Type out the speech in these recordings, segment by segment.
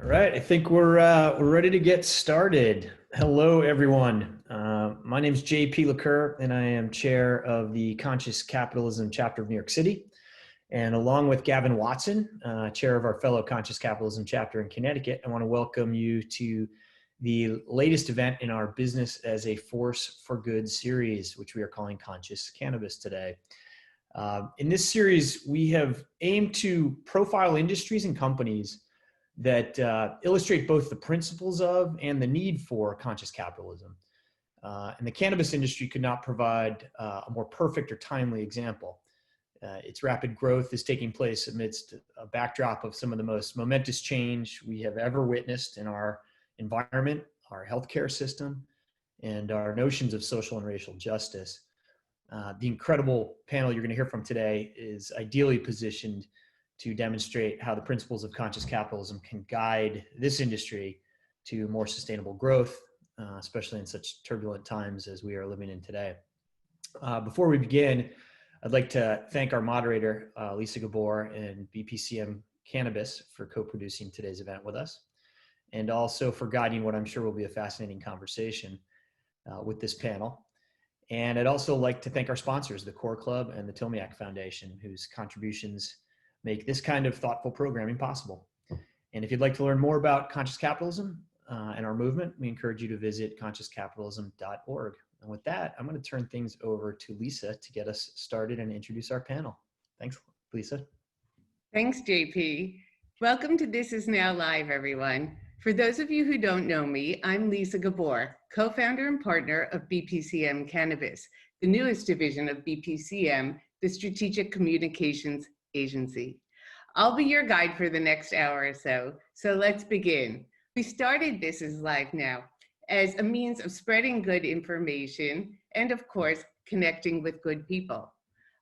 All right, I think we're ready to get started. Hello, everyone. My name is JP LaCour, and I am chair of the Conscious Capitalism chapter of New York City. And along with Gavin Watson, chair of our fellow Conscious Capitalism chapter in Connecticut, I want to welcome you to the latest event in our Business as a Force for Good series, which we are calling Conscious Cannabis today. In this series, we have aimed to profile industries and companies that illustrate both the principles of and the need for conscious capitalism. And the cannabis industry could not provide a more perfect or timely example. Its rapid growth is taking place amidst a backdrop of some of the most momentous change we have ever witnessed in our environment, our healthcare system, and our notions of social and racial justice. The incredible panel you're going to hear from today is ideally positioned to demonstrate how the principles of conscious capitalism can guide this industry to more sustainable growth, especially in such turbulent times as we are living in today. Before we begin, I'd like to thank our moderator, Lisa Gabor and BPCM Cannabis for co-producing today's event with us, and also for guiding what I'm sure will be a fascinating conversation with this panel. And I'd also like to thank our sponsors, the Core Club and the Tilmiak Foundation, whose contributions make this kind of thoughtful programming possible. And if you'd like to learn more about conscious capitalism and our movement, we encourage you to visit consciouscapitalism.org. And with that, I'm going to turn things over to Lisa to get us started and introduce our panel. Thanks, Lisa. Thanks, JP. Welcome to This Is Now Live, everyone. For those of you who don't know me, I'm Lisa Gabor, co-founder and partner of BPCM Cannabis, the newest division of BPCM, the Strategic Communications Agency. I'll be your guide for the next hour or so. So let's begin. We started This Is Live Now as a means of spreading good information and, of course, connecting with good people.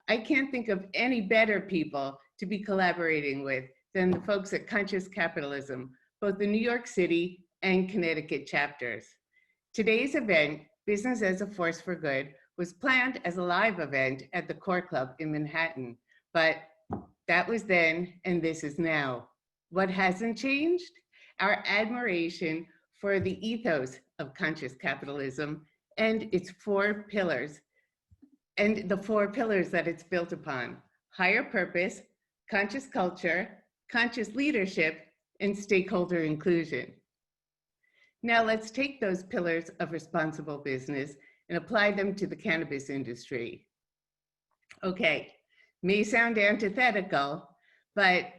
I can't think of any better people to be collaborating with than the folks at Conscious Capitalism, both the New York City and Connecticut chapters. Today's event, Business as a Force for Good, was planned as a live event at the Core Club in Manhattan, but that was then and this is now. What hasn't changed? Our admiration for the ethos of conscious capitalism and its four pillars, and the four pillars that it's built upon: higher purpose, conscious culture, conscious leadership, and stakeholder inclusion. Now let's take those pillars of responsible business and apply them to the cannabis industry. Okay, may sound antithetical, but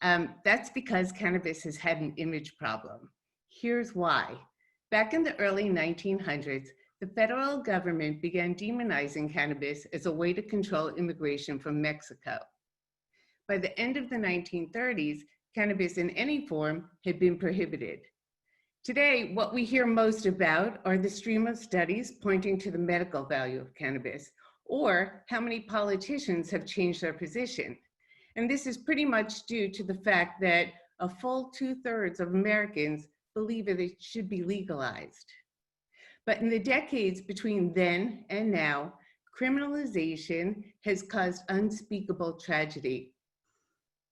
that's because cannabis has had an image problem. Here's why. Back in the early 1900s, the federal government began demonizing cannabis as a way to control immigration from Mexico. By the end of the 1930s, cannabis in any form had been prohibited. Today, what we hear most about are the stream of studies pointing to the medical value of cannabis, or how many politicians have changed their position. And this is pretty much due to the fact that a full 2/3 of Americans believe that it should be legalized. But in the decades between then and now, criminalization has caused unspeakable tragedy.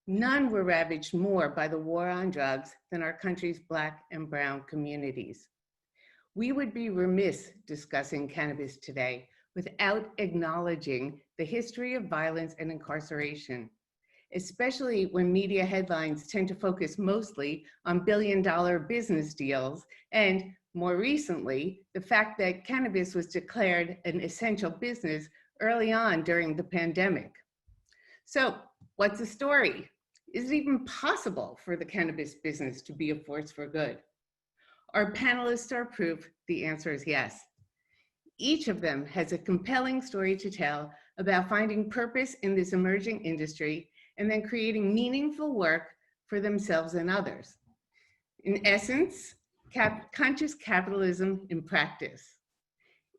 None were ravaged more by the war on drugs than our country's Black and brown communities. We would be remiss discussing cannabis today without acknowledging the history of violence and incarceration, especially when media headlines tend to focus mostly on billion-dollar business deals, and more recently, the fact that cannabis was declared an essential business early on during the pandemic. So, what's the story? Is it even possible for the cannabis business to be a force for good? Our panelists are proof the answer is yes. Each of them has a compelling story to tell about finding purpose in this emerging industry and then creating meaningful work for themselves and others. In essence, conscious capitalism in practice.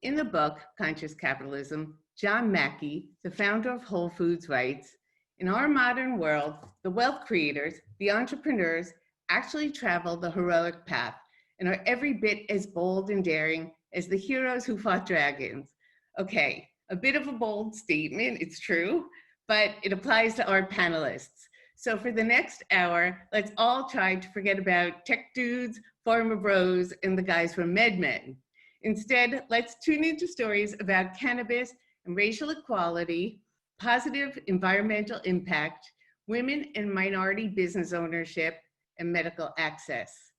In the book, Conscious Capitalism, John Mackey, the founder of Whole Foods, writes, "In our modern world, the wealth creators, the entrepreneurs, actually travel the heroic path and are every bit as bold and daring as the heroes who fought dragons." Okay, a bit of a bold statement, it's true, but it applies to our panelists. So for the next hour, let's all try to forget about tech dudes, farmer bros, and the guys from MedMen. Instead, let's tune into stories about cannabis and racial equality, positive environmental impact, women and minority business ownership, and medical access.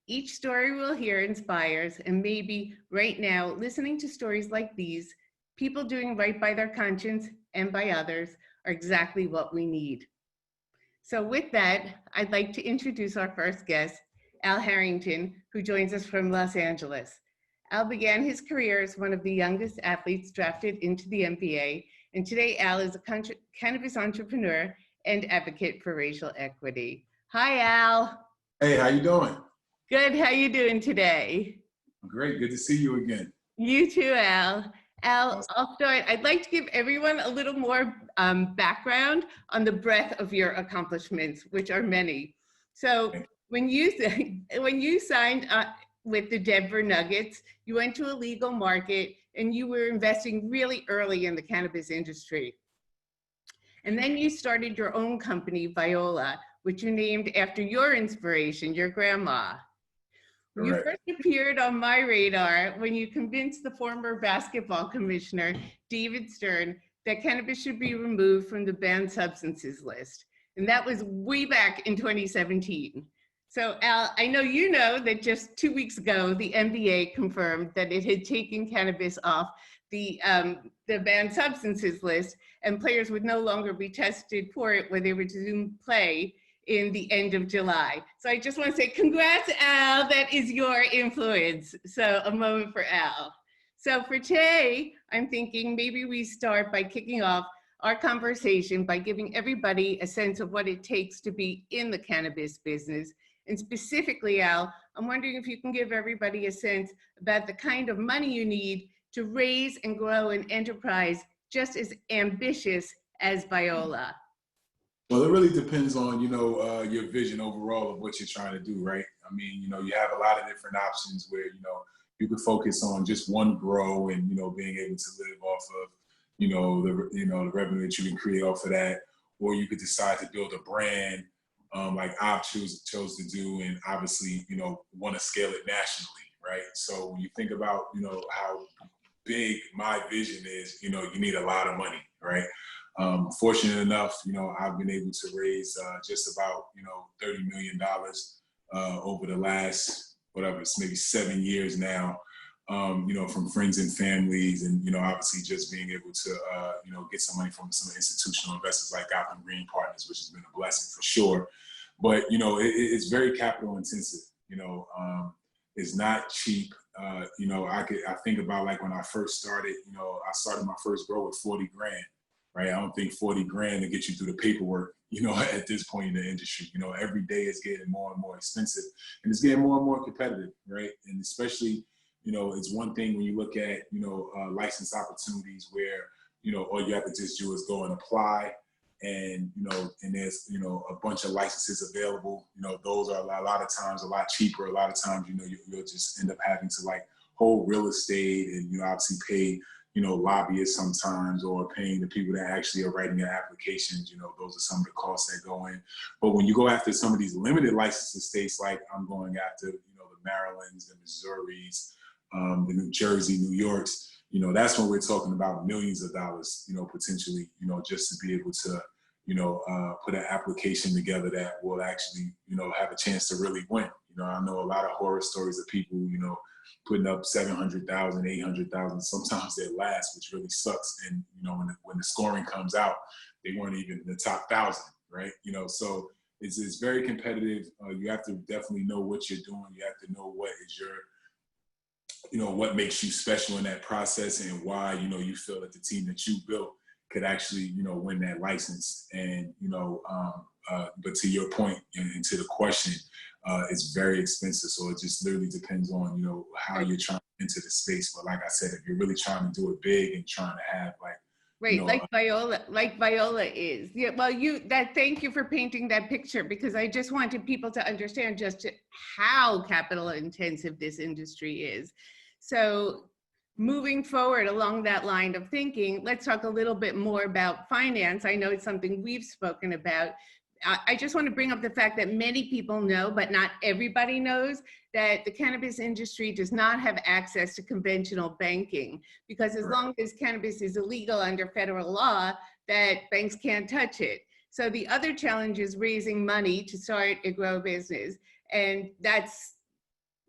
Each story we'll hear inspires, and maybe right now, listening to stories like these, people doing right by their conscience and by others are exactly what we need. So with that, I'd like to introduce our first guest, Al Harrington, who joins us from Los Angeles. Al began his career as one of the youngest athletes drafted into the NBA, and today Al is a cannabis entrepreneur and advocate for racial equity. Hi, Al. Hey, how you doing? Good, how you doing today? Great, good to see you again. You too, Al. Al, I'll start. I'd like to give everyone a little more background on the breadth of your accomplishments, which are many. So when you signed with the Denver Nuggets, you went to a legal market and you were investing really early in the cannabis industry. And then you started your own company, Viola, which you named after your inspiration, your grandma. You first appeared on my radar when you convinced the former basketball commissioner, David Stern, that cannabis should be removed from the banned substances list. And that was way back in 2017. So Al, I know you know that just 2 weeks ago, the NBA confirmed that it had taken cannabis off the banned substances list, and players would no longer be tested for it when they resume play in the end of July. So I just want to say congrats, Al, that is your influence. So a moment for Al. So for today, I'm thinking maybe we start by kicking off our conversation by giving everybody a sense of what it takes to be in the cannabis business. And specifically, Al, I'm wondering if you can give everybody a sense about the kind of money you need to raise and grow an enterprise just as ambitious as Viola. Well, it really depends on, your vision overall of what you're trying to do, right? I mean, you have a lot of different options where, you could focus on just one grow and, being able to live off of, the revenue that you can create off of that. Or you could decide to build a brand like I've chose to do, and obviously, want to scale it nationally, right? So when you think about, how big my vision is, you need a lot of money, right? Fortunate enough, I've been able to raise just about, $30 million over the last, it's maybe 7 years now, from friends and families, and, obviously just being able to, get some money from some institutional investors like Gotham Green Partners, which has been a blessing for sure. But, it's very capital intensive, it's not cheap. I think about like when I first started, I started my first grow with 40 grand. Right, I don't think 40 grand to get you through the paperwork, at this point in the industry. Every day it's getting more and more expensive, and it's getting more and more competitive, right? And especially, it's one thing when you look at, license opportunities where, all you have to just do is go and apply, and, and there's, a bunch of licenses available. Those are a lot of times a lot cheaper. A lot of times, you'll just end up having to like hold real estate and, obviously pay, lobbyists sometimes, or paying the people that actually are writing their applications. Those are some of the costs that go in. But when you go after some of these limited licenses states, like I'm going after, the Marylands, the Missouris, the New Jersey, New Yorks, that's when we're talking about millions of dollars, potentially, just to be able to, put an application together that will actually, have a chance to really win. I know a lot of horror stories of people, putting up 700,000, 800,000. Sometimes they last, which really sucks. And, when the scoring comes out, they weren't even in the top 1,000, right? So it's very competitive. You have to definitely know what you're doing. You have to know what is your, what makes you special in that process, and why, you feel that the team that you built could actually, win that license. And, but to your point and to the question, it's very expensive. So it just literally depends on, how you're trying to enter the space. But like I said, if you're really trying to do it big and trying to have like, right, like Viola is. Yeah, well, thank you for painting that picture, because I just wanted people to understand just how capital intensive this industry is. So moving forward along that line of thinking, let's talk a little bit more about finance. I know it's something we've spoken about. I just want to bring up the fact that many people know, but not everybody knows, that the cannabis industry does not have access to conventional banking, because as long as cannabis is illegal under federal law, that banks can't touch it. So the other challenge is raising money to start a grow business. And that's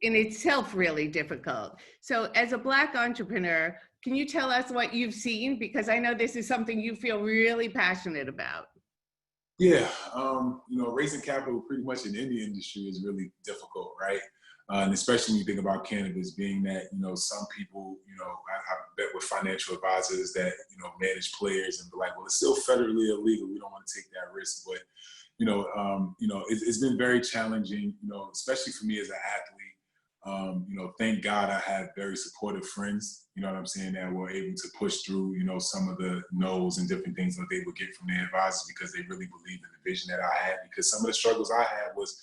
in itself really difficult. So as a Black entrepreneur, can you tell us what you've seen? Because I know this is something you feel really passionate about. Yeah, raising capital pretty much in any industry is really difficult, right? And especially when you think about cannabis, being that, some people, I bet with financial advisors that, manage players and be like, well, it's still federally illegal. We don't want to take that risk. But, it's been very challenging, especially for me as an athlete. Thank God I have very supportive friends, you know what I'm saying, that were able to push through, some of the no's and different things that they would get from their advisors, because they really believed in the vision that I had. Because some of the struggles I had was,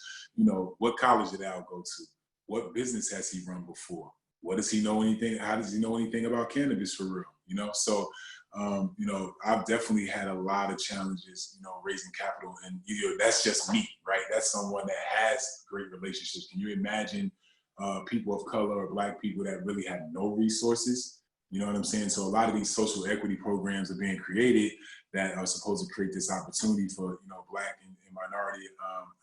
what college did Al go to? What business has he run before? What does he know anything? How does he know anything about cannabis for real? So, I've definitely had a lot of challenges, raising capital, and that's just me, right? That's someone that has great relationships. Can you imagine people of color or Black people that really have no resources? You know what I'm saying? So a lot of these social equity programs are being created that are supposed to create this opportunity for, Black and minority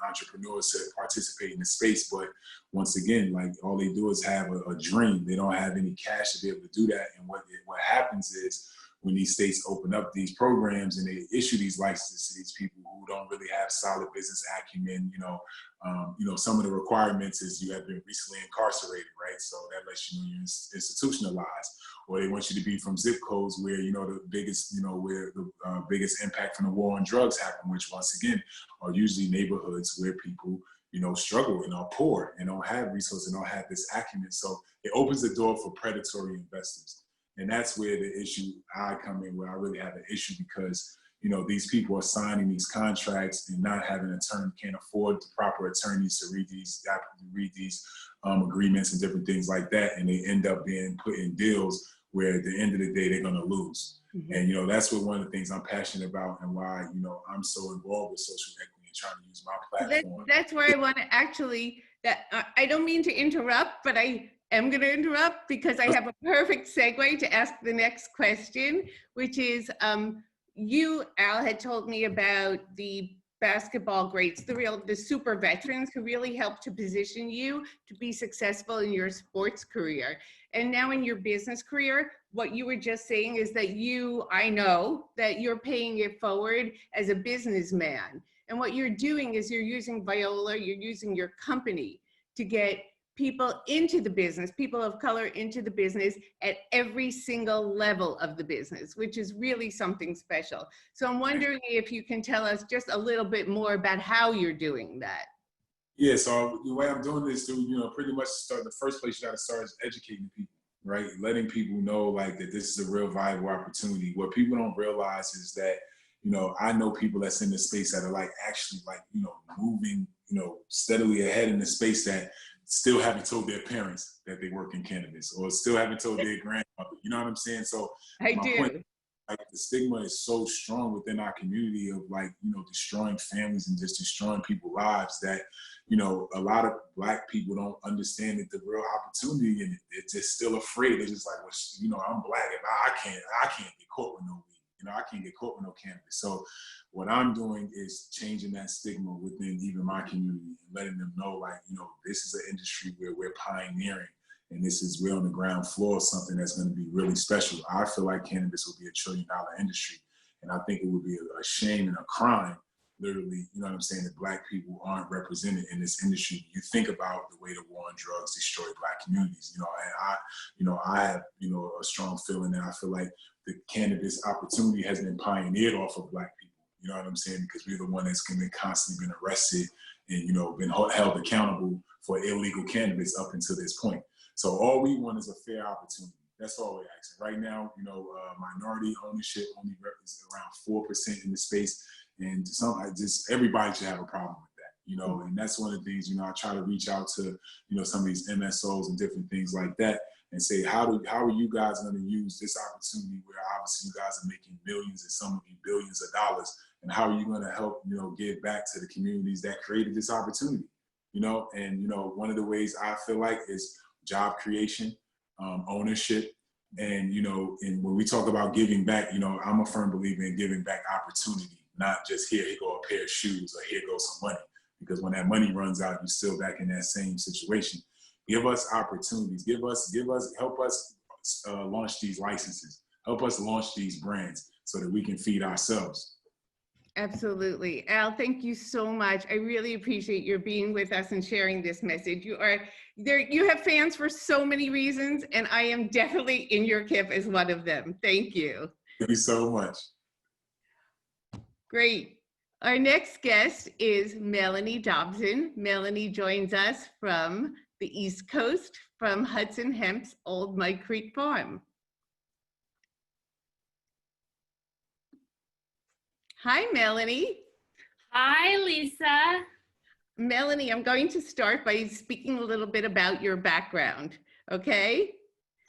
entrepreneurs to participate in the space. But once again, like, all they do is have a dream. They don't have any cash to be able to do that. And what happens is, when these states open up these programs and they issue these licenses to these people who don't really have solid business acumen, some of the requirements is you have been recently incarcerated, right? So that lets you know you're institutionalized, or they want you to be from zip codes where, the biggest, where the biggest impact from the war on drugs happen, which once again are usually neighborhoods where people, struggle and are poor and don't have resources and don't have this acumen. So it opens the door for predatory investors. And that's where the issue I come in, where I really have an issue, because, these people are signing these contracts and not having an attorney, can't afford the proper attorneys to read these agreements and different things like that. And they end up being put in deals where at the end of the day, they're going to lose. Mm-hmm. And, that's what one of the things I'm passionate about, and why, I'm so involved with social equity and trying to use my platform. That's where I want to actually, I don't mean to interrupt, but I am going to interrupt because I have a perfect segue to ask the next question, which is, you, Al, had told me about the basketball greats, the super veterans who really helped to position you to be successful in your sports career. And now in your business career, what you were just saying is that I know that you're paying it forward as a businessman. And what you're doing is you're using Viola, you're using your company to get people into the business, people of color into the business at every single level of the business, which is really something special. So I'm wondering if you can tell us just a little bit more about how you're doing that. Yeah, so the way I'm doing this, pretty much the first place you got to start is educating people, right? Letting people know, like, that this is a real viable opportunity. What people don't realize is that, I know people that's in the space that are actually moving, steadily ahead in the space, that still haven't told their parents that they work in cannabis, or still haven't told their grandmother. You know what I'm saying? So I do. Point, the stigma is so strong within our community of destroying families and just destroying people's lives, that, a lot of Black people don't understand that the real opportunity, and they're just still afraid. They're just like, well, I'm Black, and I can't get caught with no weed. I can't get caught with no cannabis. So what I'm doing is changing that stigma within even my community, and letting them know, this is an industry where we're pioneering, and we're on the ground floor of something that's going to be really special. I feel like cannabis will be $1 trillion industry. And I think it would be a shame and a crime, literally, that Black people aren't represented in this industry. You think about the way the war on drugs destroyed Black communities, and I have, a strong feeling that I feel like the cannabis opportunity has been pioneered off of Black people, because we're the one that's been constantly been arrested and, been held accountable for illegal cannabis up until this point. So all we want is a fair opportunity. That's all we're asking. Right now, minority ownership only represents around 4% in the space, and everybody should have a problem with that, and that's one of the things, I try to reach out to, some of these MSOs and different things like that, and say, how are you guys going to use this opportunity where obviously you guys are making millions and some of you billions of dollars, And how are you going to help, give back to the communities that created this opportunity, And, one of the ways I feel like is job creation, ownership. And, and when we talk about giving back, I'm a firm believer in giving back opportunity, not just here go a pair of shoes or here goes some money. Because when that money runs out, you're still back in that same situation. Give us opportunities. Help us launch these licenses. Help us launch these brands so that we can feed ourselves. Absolutely. Al, thank you so much. I really appreciate your being with us and sharing this message. You have fans for so many reasons, and I am definitely in your camp as one of them. Thank you. Thank you so much. Great. Our next guest is Melany Dobson. Melany joins us from the East Coast, from Hudson Hemp's Old Mud Creek Farm. Hi, Melany. Hi, Lisa. Melany, I'm going to start by speaking a little bit about your background, okay?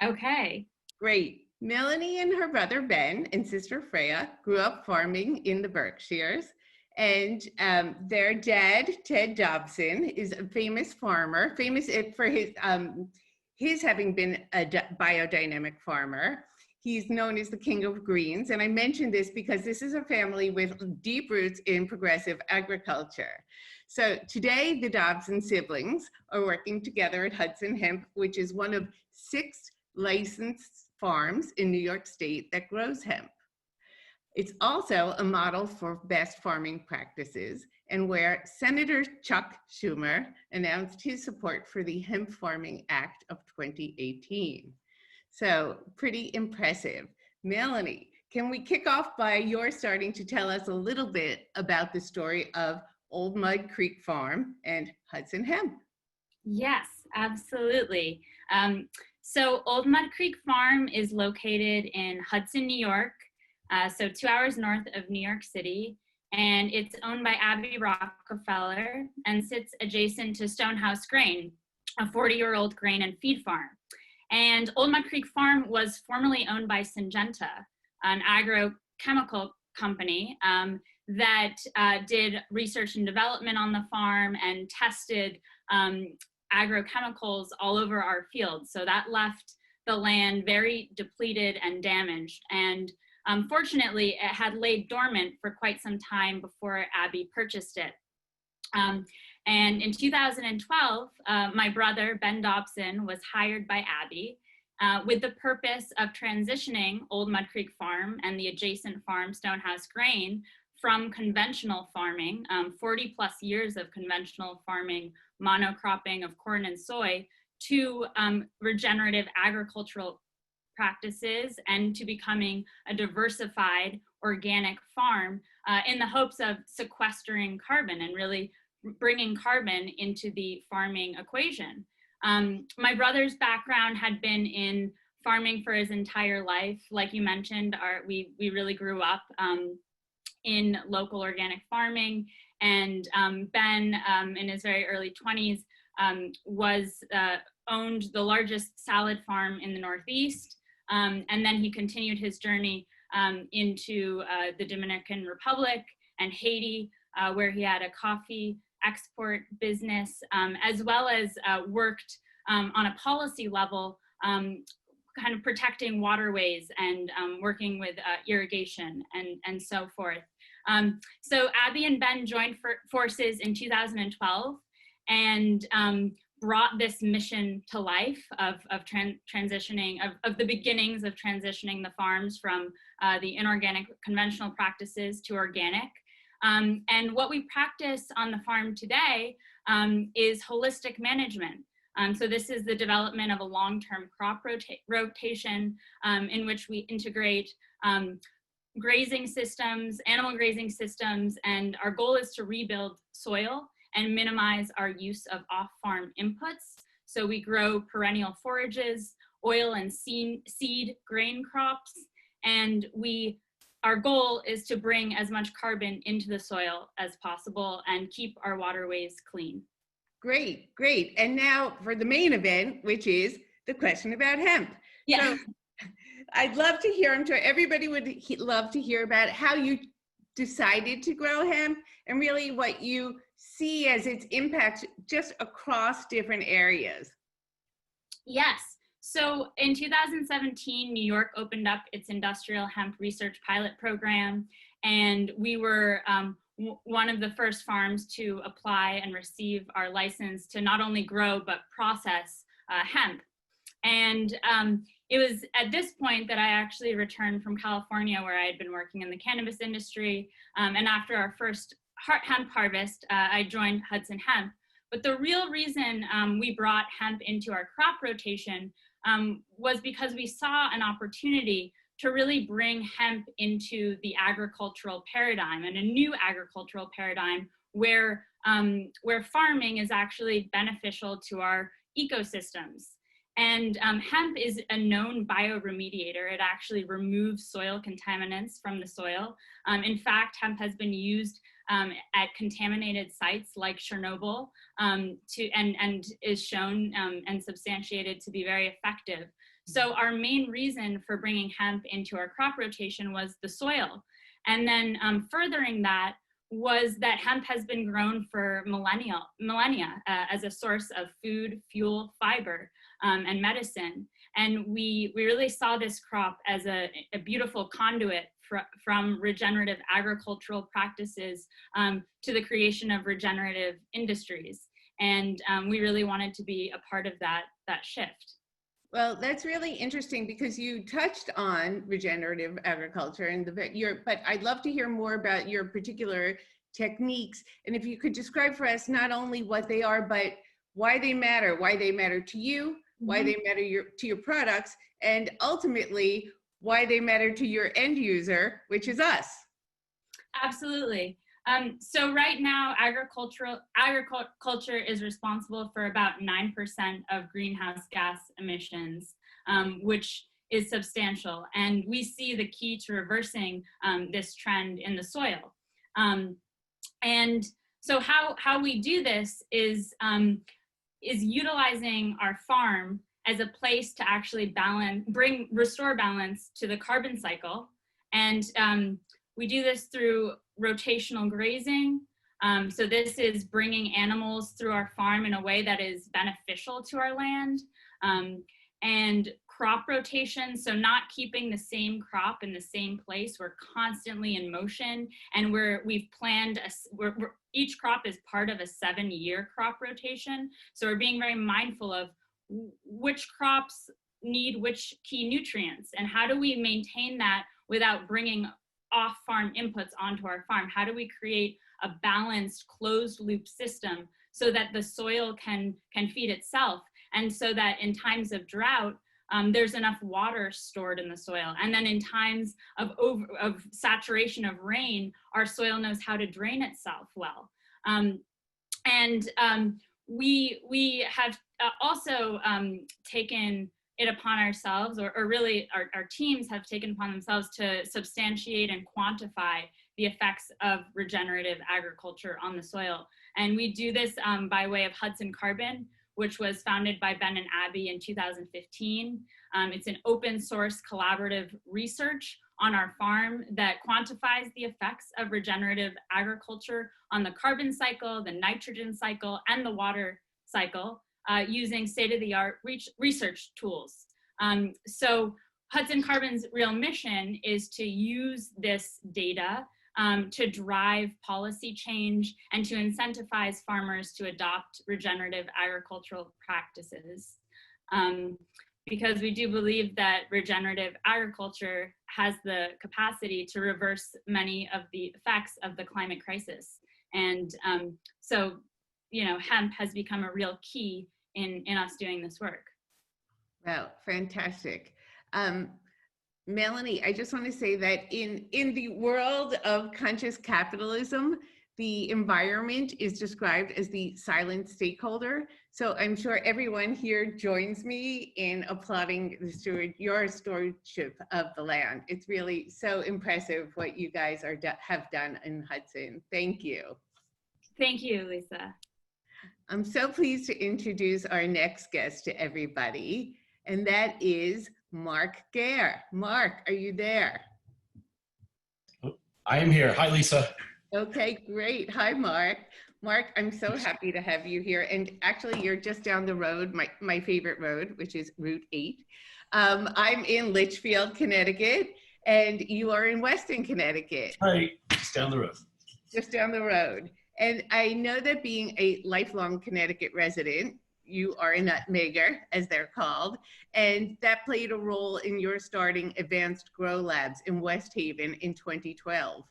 Okay. Great. Melany and her brother Ben and sister Freya grew up farming in the Berkshires, and their dad, Ted Dobson, is a famous farmer, famous for his having been a biodynamic farmer. He's known as the King of Greens, and I mention this because this is a family with deep roots in progressive agriculture. So today, the Dobson siblings are working together at Hudson Hemp, which is one of 6 licensed farms in New York State that grows hemp. It's also a model for best farming practices, and where Senator Chuck Schumer announced his support for the Hemp Farming Act of 2018. So pretty impressive. Melany, can we kick off by your starting to tell us a little bit about the story of Old Mud Creek Farm and Hudson Hemp? Yes, absolutely. So Old Mud Creek Farm is located in Hudson, New York, so 2 hours north of New York City, and it's owned by Abby Rockefeller and sits adjacent to Stonehouse Grain, a 40-year-old grain and feed farm. And Old Mud Creek Farm was formerly owned by Syngenta, an agrochemical company that did research and development on the farm and tested agrochemicals all over our fields. So that left the land very depleted and damaged. And fortunately, it had laid dormant for quite some time before Abby purchased it. And in 2012, my brother, Ben Dobson, was hired by Abby with the purpose of transitioning Old Mud Creek Farm and the adjacent farm, Stonehouse Grain, from conventional farming, 40 plus years of conventional farming, monocropping of corn and soy, to regenerative agricultural practices and to becoming a diversified organic farm in the hopes of sequestering carbon and really bringing carbon into the farming equation. My brother's background had been in farming for his entire life. Like you mentioned, we really grew up in local organic farming, and Ben, in his very early 20s, owned the largest salad farm in the Northeast, and then he continued his journey into the Dominican Republic and Haiti, where he had a coffee export business, as well as worked on a policy level, kind of protecting waterways and working with irrigation and so forth. So Abby and Ben joined forces in 2012 and brought this mission to life of transitioning, of the beginnings of transitioning the farms from the inorganic conventional practices to organic. And what we practice on the farm today is holistic management. So this is the development of a long-term crop rotation in which we integrate grazing systems, animal grazing systems, and our goal is to rebuild soil and minimize our use of off-farm inputs. So we grow perennial forages, oil and seed grain crops, and our goal is to bring as much carbon into the soil as possible and keep our waterways clean. Great, great. And now for the main event, which is the question about hemp. Yeah. So I'd love to hear, I'm sure everybody would love to hear about how you decided to grow hemp and really what you see as its impact just across different areas. Yes. So in 2017, New York opened up its industrial hemp research pilot program, and we were one of the first farms to apply and receive our license to not only grow but process hemp. And it was at this point that I actually returned from California, where I had been working in the cannabis industry. And after our first hemp harvest, I joined Hudson Hemp. But the real reason we brought hemp into our crop rotation was because we saw an opportunity to really bring hemp into the agricultural paradigm, and a new agricultural paradigm where farming is actually beneficial to our ecosystems. And hemp is a known bioremediator. It actually removes soil contaminants from the soil. In fact, hemp has been used at contaminated sites like Chernobyl and is shown and substantiated to be very effective. So our main reason for bringing hemp into our crop rotation was the soil. And then furthering that was that hemp has been grown for millennia as a source of food, fuel, fiber, and medicine. And we really saw this crop as a beautiful conduit from regenerative agricultural practices to the creation of regenerative industries. And we really wanted to be a part of that shift. Well, that's really interesting because you touched on regenerative agriculture but I'd love to hear more about your particular techniques. And if you could describe for us not only what they are, but why they matter to you, why they matter to your products, and ultimately why they matter to your end user, which is us. Absolutely. So right now, agriculture is responsible for about 9% of greenhouse gas emissions, which is substantial. And we see the key to reversing this trend in the soil. And so how we do this is utilizing our farm as a place to actually restore balance to the carbon cycle. And we do this through rotational grazing. So this is bringing animals through our farm in a way that is beneficial to our land. And crop rotation, so not keeping the same crop in the same place. We're constantly in motion, and we've planned, each crop is part of a 7-year crop rotation. So we're being very mindful of which crops need which key nutrients, and how do we maintain that without bringing off-farm inputs onto our farm? How do we create a balanced closed loop system so that the soil can feed itself, and so that in times of drought, there's enough water stored in the soil. And then in times of saturation of rain, our soil knows how to drain itself well. We have also taken it upon ourselves, or really our teams have taken upon themselves to substantiate and quantify the effects of regenerative agriculture on the soil. And we do this by way of Hudson Carbon, which was founded by Ben and Abby in 2015. It's an open source collaborative research on our farm that quantifies the effects of regenerative agriculture on the carbon cycle, the nitrogen cycle, and the water cycle using state-of-the-art research tools. So Hudson Carbon's real mission is to use this data to drive policy change and to incentivize farmers to adopt regenerative agricultural practices. Because we do believe that regenerative agriculture has the capacity to reverse many of the effects of the climate crisis. And so, hemp has become a real key in us doing this work. Wow, fantastic. Melany, I just want to say that in the world of conscious capitalism, the environment is described as the silent stakeholder. So I'm sure everyone here joins me in applauding your stewardship of the land. It's really so impressive what you guys have done in Hudson. Thank you. Thank you, Lisa. I'm so pleased to introduce our next guest to everybody, and that is Marc Gare. Marc, are you there? I am here. Hi, Lisa. Okay, great. Hi, Marc. Marc, I'm so happy to have you here. And actually, you're just down the road, my favorite road, which is Route 8. I'm in Litchfield, Connecticut, and you are in Weston, Connecticut. Right, just down the road. Just down the road. And I know that being a lifelong Connecticut resident, you are a nutmegger, as they're called, and that played a role in your starting Advanced Grow Labs in West Haven in 2012.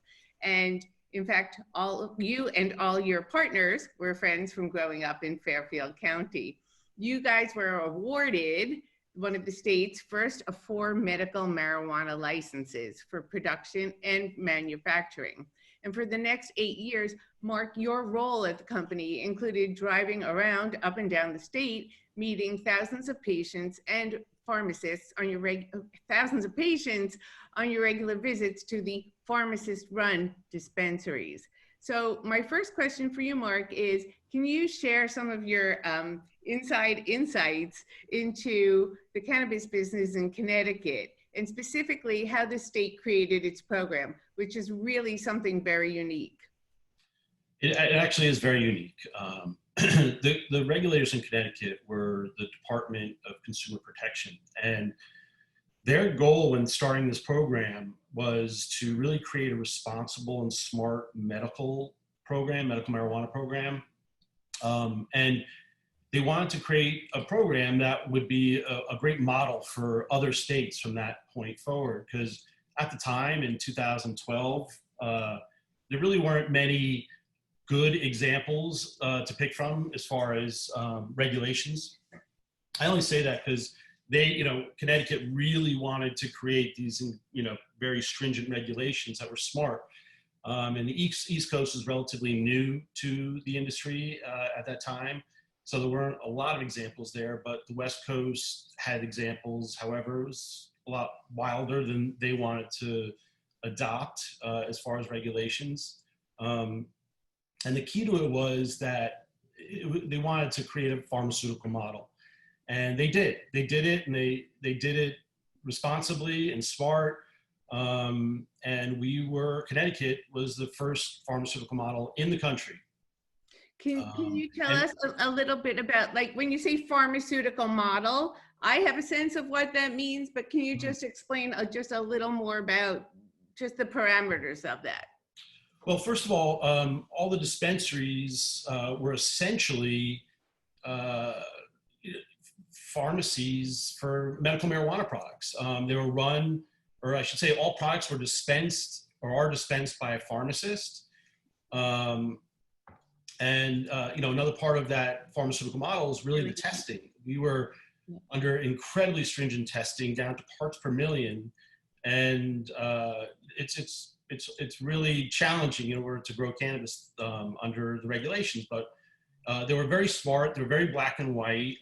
And in fact, all of you and all your partners were friends from growing up in Fairfield County. You guys were awarded one of the state's first of 4 medical marijuana licenses for production and manufacturing. And for the next 8 years, Marc, your role at the company included driving around up and down the state, meeting thousands of patients and pharmacists on your thousands of patients on your regular visits to the pharmacist-run dispensaries. So my first question for you, Marc, is can you share some of your inside insights into the cannabis business in Connecticut, and specifically how the state created its program, which is really something very unique? It actually is very unique. The regulators in Connecticut were the Department of Consumer Protection, and their goal when starting this program was to really create a responsible and smart medical marijuana program. And they wanted to create a program that would be a great model for other states from that point forward. Because at the time in 2012, there really weren't many good examples to pick from as far as regulations. I only say that because Connecticut really wanted to create these, very stringent regulations that were smart. And the East Coast was relatively new to the industry at that time. So there weren't a lot of examples there, but the West Coast had examples. However, it was a lot wilder than they wanted to adopt as far as regulations. And the key to it was that they wanted to create a pharmaceutical model. And they did. They did it, and they did it responsibly and smart. And Connecticut was the first pharmaceutical model in the country. Can you tell us a little bit about, like, when you say pharmaceutical model, I have a sense of what that means, but can you just explain just a little more about just the parameters of that? Well, first of all the dispensaries were essentially pharmacies for medical marijuana products. They were run, or I should say all products were dispensed or are dispensed by a pharmacist. Another part of that pharmaceutical model is really the testing. We were under incredibly stringent testing down to parts per million. And it's really challenging in order to grow cannabis under the regulations, but they were very smart. They were very black and white.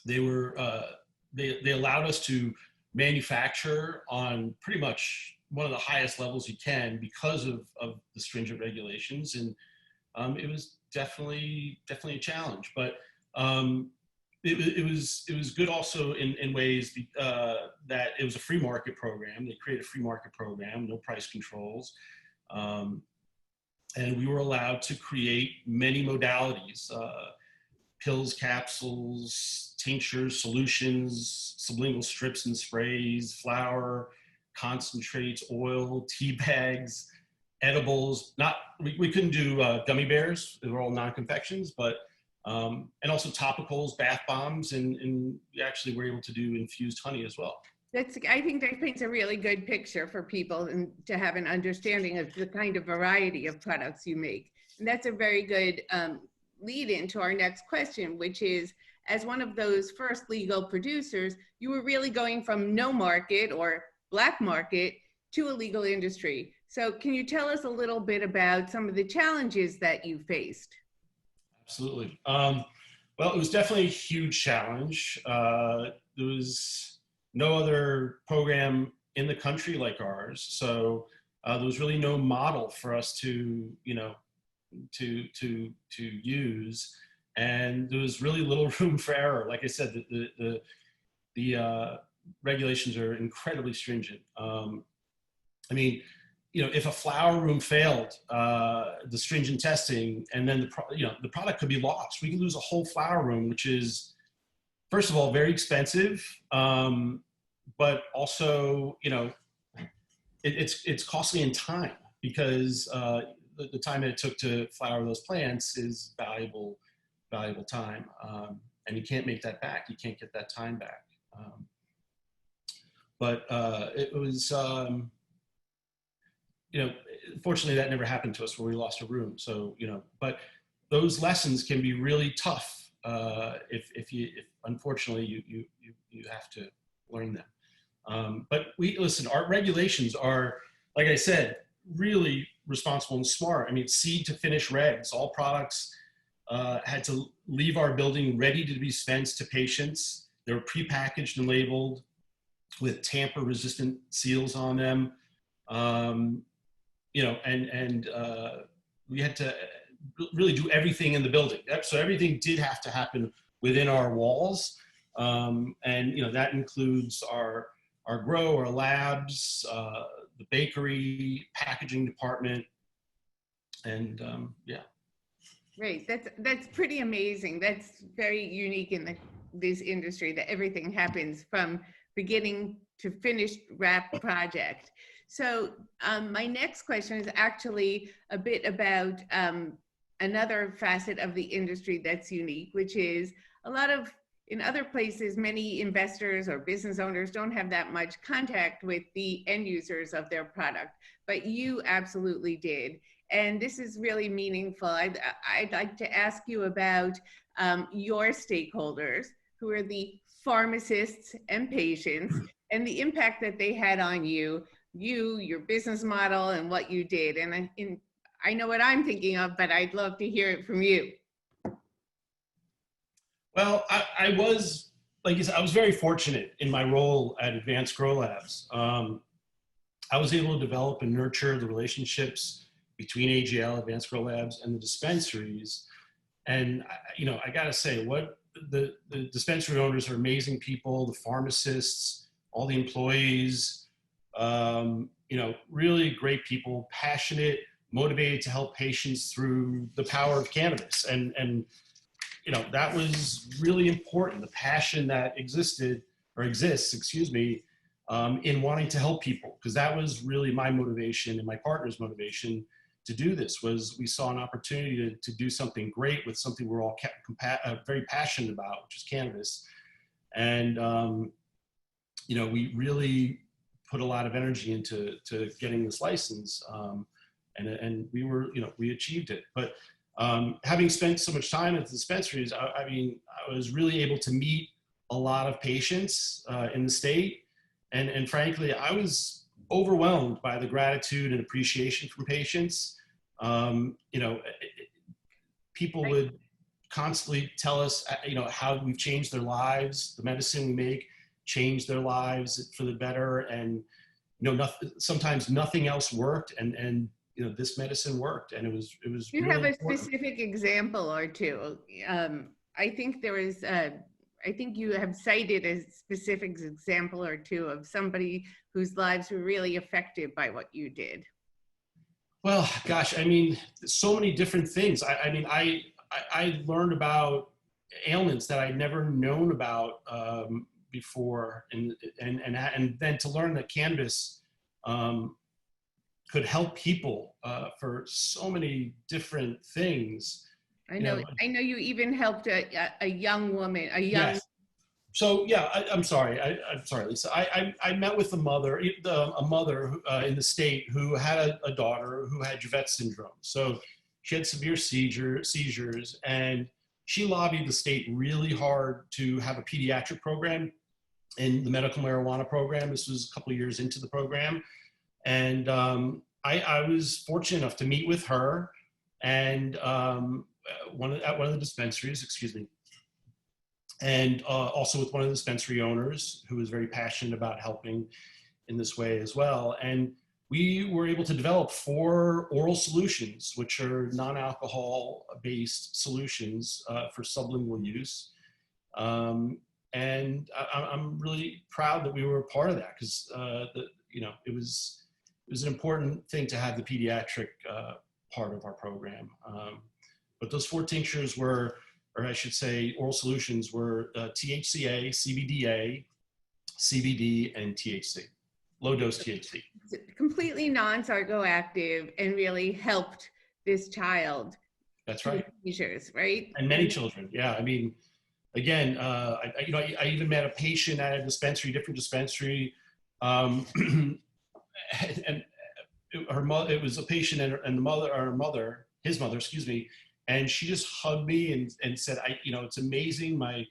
They allowed us to manufacture on pretty much one of the highest levels you can because of the stringent regulations. And it was definitely a challenge, but it was good also in ways that it was a free market program. They created a free market program, no price controls. And we were allowed to create many modalities, pills, capsules, tinctures, solutions, sublingual strips and sprays, flour, concentrates, oil, tea bags, edibles. We couldn't do gummy bears. They were all non-confections, but and also topicals, bath bombs, and we actually were able to do infused honey as well. I think that paints a really good picture for people and to have an understanding of the kind of variety of products you make. And that's a very good lead into our next question, which is, as one of those first legal producers, you were really going from no market or black market to a legal industry. So can you tell us a little bit about some of the challenges that you faced? Absolutely. Well, it was definitely a huge challenge. There was no other program in the country like ours. So there was really no model for us to use. And there was really little room for error. Like I said, the regulations are incredibly stringent. if a flower room failed the stringent testing, and then the product could be lost. We could lose a whole flower room, which is, first of all, very expensive, but also, it's costly in time, because the time that it took to flower those plants is valuable time, and you can't make that back. You can't get that time back. But it was, fortunately that never happened to us where we lost a room. So, but those lessons can be really tough if unfortunately you have to learn them. But listen, our regulations are, like I said, really responsible and smart. I mean, seed to finish regs. All products had to leave our building ready to be dispensed to patients. They were prepackaged and labeled with tamper-resistant seals on them. We had to really do everything in the building. So everything did have to happen within our walls. That includes our grow, our labs, the bakery, packaging department, and yeah. Right, that's pretty amazing. That's very unique in this industry, that everything happens from beginning to finished wrap project. So my next question is actually a bit about another facet of the industry that's unique, which is in other places, many investors or business owners don't have that much contact with the end users of their product, but you absolutely did. And this is really meaningful. I'd like to ask you about your stakeholders, who are the pharmacists and patients, and the impact that they had on you, your business model, and what you did. And I know what I'm thinking of, but I'd love to hear it from you. Well, I was, like you said, I was very fortunate in my role at Advanced Grow Labs. I was able to develop and nurture the relationships between AGL, Advanced Grow Labs, and the dispensaries. And, I gotta say, the dispensary owners are amazing people, the pharmacists, all the employees, really great people, passionate, motivated to help patients through the power of cannabis. And that was really important, the passion that exists, in wanting to help people, because that was really my motivation and my partner's motivation to do this. Was we saw an opportunity to do something great with something we're all very passionate about, which is cannabis. And, we really put a lot of energy into getting this license. And we achieved it. But having spent so much time at the dispensaries, I was really able to meet a lot of patients in the state. And frankly, I was overwhelmed by the gratitude and appreciation from patients. People would constantly tell us, how we've changed their lives. The medicine we make changed their lives for the better. And, sometimes nothing else worked. And this medicine worked, and it was. You really have a important. specific example or two. I think there is. I think you have cited a specific example or two of somebody whose lives were really affected by what you did. Well, gosh, so many different things. I learned about ailments that I'd never known about before, and then to learn that cannabis could help people for so many different things. I know you even helped a young woman, Yes. So yeah, I'm sorry, Lisa. I met with a mother in the state who had a daughter who had Dravet syndrome. So she had severe seizures, and she lobbied the state really hard to have a pediatric program in the medical marijuana program. This was a couple of years into the program. And I was fortunate enough to meet with her and at one of the dispensaries, and also with one of the dispensary owners who was very passionate about helping in this way as well. And we were able to develop 4 oral solutions, which are non-alcohol based solutions for sublingual use. And I'm really proud that we were a part of that, because it was an important thing to have the pediatric part of our program. But those 4 tinctures were, or I should say, oral solutions were THCA, CBDA, CBD, and THC, low dose THC. Completely non-psychoactive and really helped this child. That's right. Seizures, right? And many children, yeah. I mean, again, I even met a patient at a dispensary, different dispensary, and her mother. It was a patient and the mother, or his mother, excuse me, and she just hugged me and said, it's amazing. My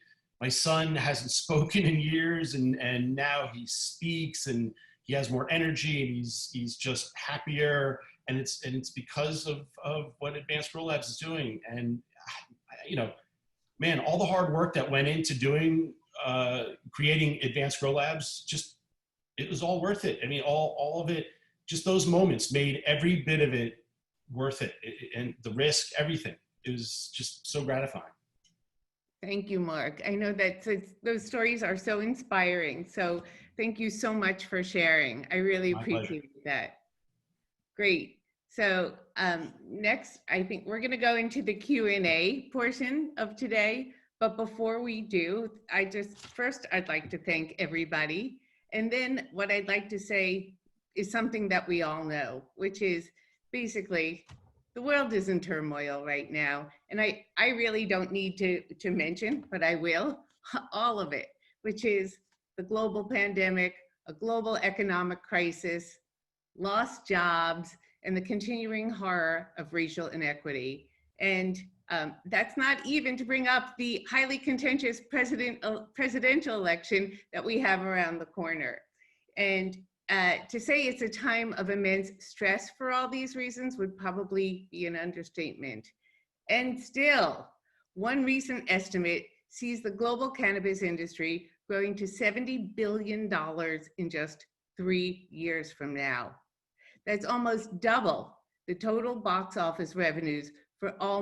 son hasn't spoken in years, and now he speaks and he has more energy and he's just happier. And it's because of what Advanced Grow Labs is doing. And man, all the hard work that went into doing creating Advanced Grow Labs, it was all worth it. I mean, all of it, just those moments made every bit of it worth it, and the risk, everything. It was just so gratifying. Thank you, Marc. I know that those stories are so inspiring. So thank you so much for sharing. I really appreciate that. Great. So next, I think we're going to go into the Q&A portion of today. But before we do, I'd like to thank everybody. And then what I'd like to say is something that we all know, which is basically the world is in turmoil right now. And I really don't need to mention, but I will, all of it, which is the global pandemic, a global economic crisis, lost jobs, and the continuing horror of racial inequity. And that's not even to bring up the highly contentious presidential election that we have around the corner. And to say it's a time of immense stress for all these reasons would probably be an understatement. And still, one recent estimate sees the global cannabis industry growing to $70 billion in just 3 years from now. That's almost double the total box office revenues for all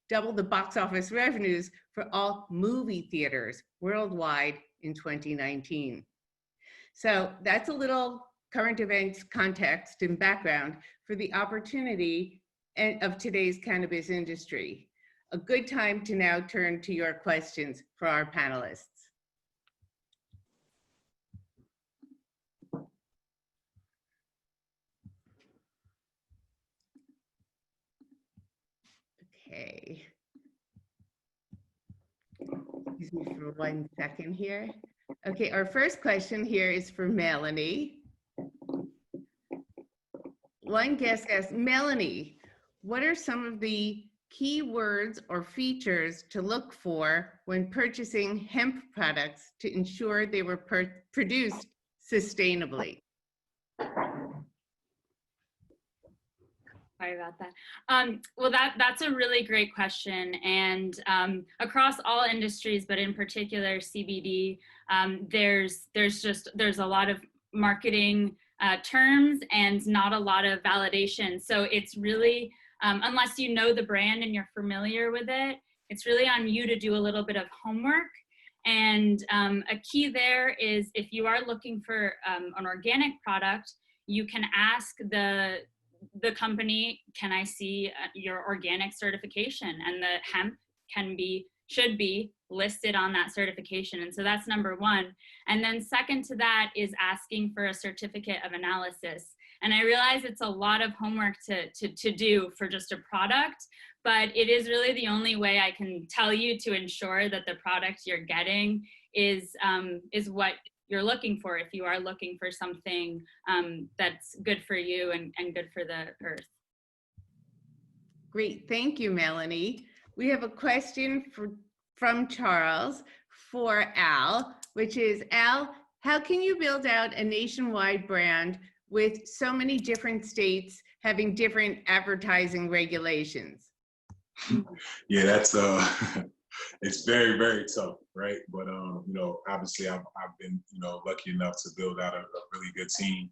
double the box office revenues for all movie theaters worldwide in 2019. So that's a little current events context and background for the opportunity of today's cannabis industry. A good time to now turn to your questions for our panelists. Okay. Excuse me for 1 second here. Okay, our first question here is for Melany. One guest asked, Melany, what are some of the key words or features to look for when purchasing hemp products to ensure they were produced sustainably? Sorry about that. Well, that's a really great question. And across all industries, but in particular CBD, there's a lot of marketing terms and not a lot of validation. So it's really, unless you know the brand and you're familiar with it, it's really on you to do a little bit of homework. And a key there is if you are looking for an organic product, you can ask the company, can I see your organic certification? And the hemp should be listed on that certification. And so that's number one. And then second to that is asking for a certificate of analysis. And I realize it's a lot of homework to do for just a product, but it is really the only way I can tell you to ensure that the product you're getting is what you're looking for, if you are looking for something that's good for you and good for the earth. Great, thank you, Melany. We have a question from Charles for Al, which is, Al, how can you build out a nationwide brand with so many different states having different advertising regulations? Yeah, that's it's very, very tough, right? But obviously I've been lucky enough to build out a really good team.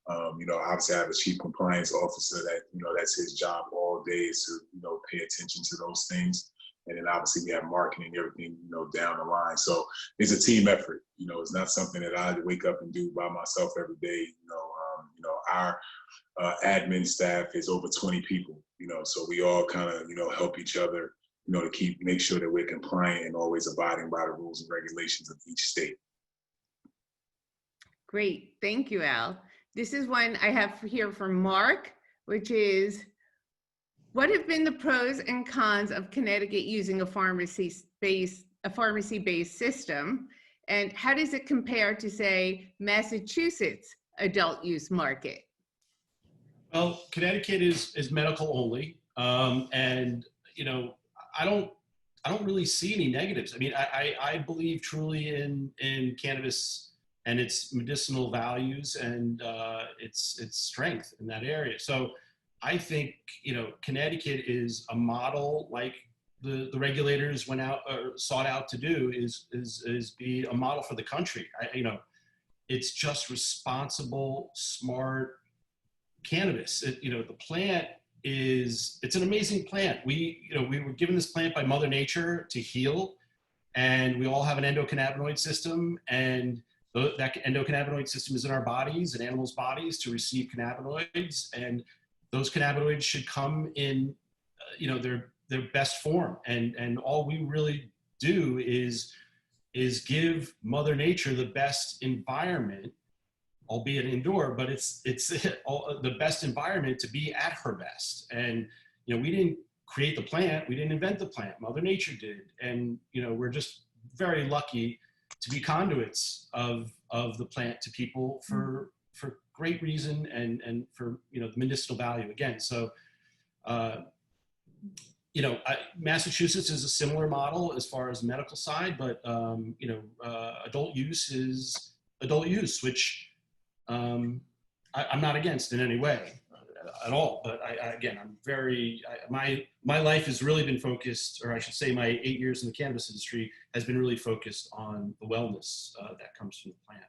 Obviously I have a chief compliance officer that that's his job all day is to pay attention to those things. And then obviously we have marketing, everything down the line. So it's a team effort. It's not something that I wake up and do by myself every day. Our admin staff is over 20 people, so we all kind of, help each other, to make sure that we're compliant and always abiding by the rules and regulations of each state. Great, thank you, Al. This is one I have here from Mark, which is, what have been the pros and cons of Connecticut using a pharmacy-based system? And how does it compare to, say, Massachusetts adult use market? Well, Connecticut is medical only, and I don't really see any negatives. I mean, I believe truly in cannabis and its medicinal values and its strength in that area. So I think Connecticut is a model like the regulators sought out to do is be a model for the country. It's just responsible, smart cannabis. The plant it's an amazing plant. We were given this plant by Mother Nature to heal, and we all have an endocannabinoid system, and that endocannabinoid system is in our bodies and animals' bodies to receive cannabinoids, and those cannabinoids should come in their best form, and all we really do is give Mother Nature the best environment, albeit indoor, but it's the best environment to be at her best. And we didn't create the plant, we didn't invent the plant, Mother Nature did, and we're just very lucky to be conduits of the plant to people for great reason and for the medicinal value again. So Massachusetts is a similar model as far as medical side, but adult use is adult use, which I'm not against in any way at all. But my life has really been focused, or I should say my 8 years in the cannabis industry has been really focused on the wellness that comes from the plant.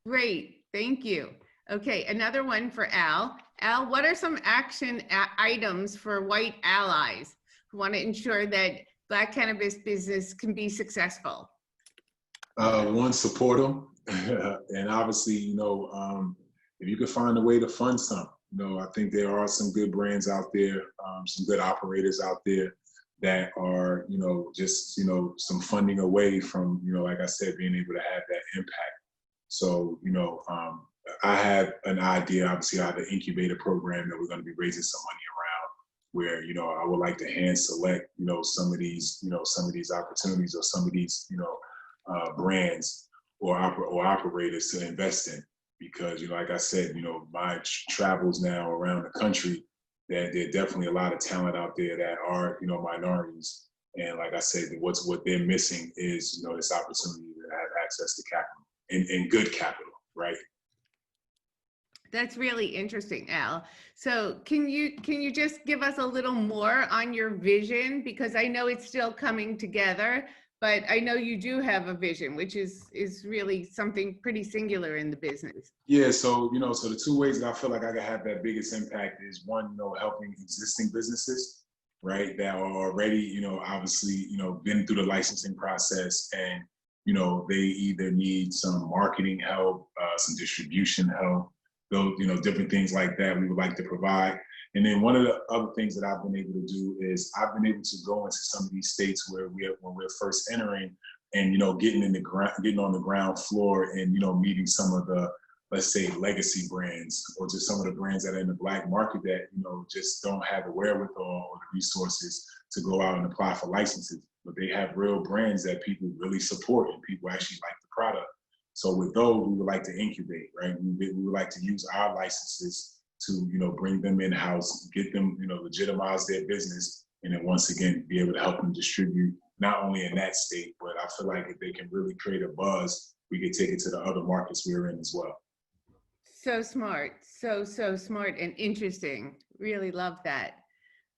Great, thank you. Okay, another one for Al. Al, what are some action items for white allies who want to ensure that Black cannabis business can be successful? One, support them. And obviously, if you could find a way to fund some, I think there are some good brands out there, some good operators out there that are, just, some funding away from, like I said, being able to have that impact. So, I have an idea, obviously, I have an incubator program that we're going to be raising some money around where, I would like to hand select, some of these opportunities or some of these, brands or operators to invest in. Because, like I said, my travels now around the country, that there are definitely a lot of talent out there that are, minorities. And like I said, what they're missing is, this opportunity to have access to capital and good capital, right? That's really interesting, Al. So can you just give us a little more on your vision? Because I know it's still coming together, but I know you do have a vision, which is really something pretty singular in the business. Yeah, so, so the two ways that I feel like I can have that biggest impact is one, helping existing businesses, right, that are already, obviously, been through the licensing process and, they either need some marketing help, some distribution help, those, different things like that we would like to provide. And then one of the other things that I've been able to do is I've been able to go into some of these states where when we're first entering and, getting on the ground floor and, meeting some of the, let's say, legacy brands or just some of the brands that are in the Black market that, just don't have the wherewithal or the resources to go out and apply for licenses. But they have real brands that people really support and people actually like the product. So with those, we would like to incubate, right? We would like to use our licenses to, bring them in-house, get them, legitimize their business, and then once again, be able to help them distribute, not only in that state, but I feel like if they can really create a buzz, we could take it to the other markets we're in as well. So smart, so smart and interesting. Really love that.